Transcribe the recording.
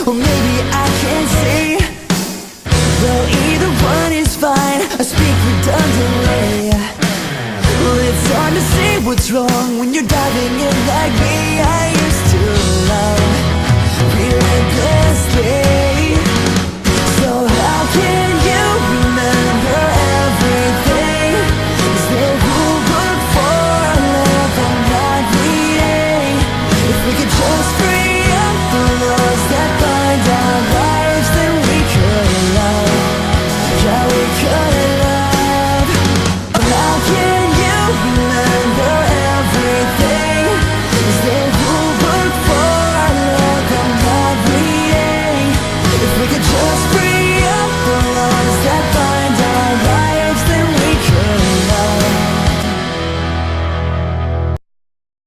or maybe I can't see. Well, either one is fine, I speak redundantly. Well, it's hard to see what's wrong when you're diving in like me. I used to love relentlessly. So how can you remember everything? Is there rule book for love I'm not reading? If we could just free up the laws that bind our lives, then we could love. Yeah, we could love. Oh, how can you remember everything? Is there rule book for love I'm not reading? If we could just free up the laws that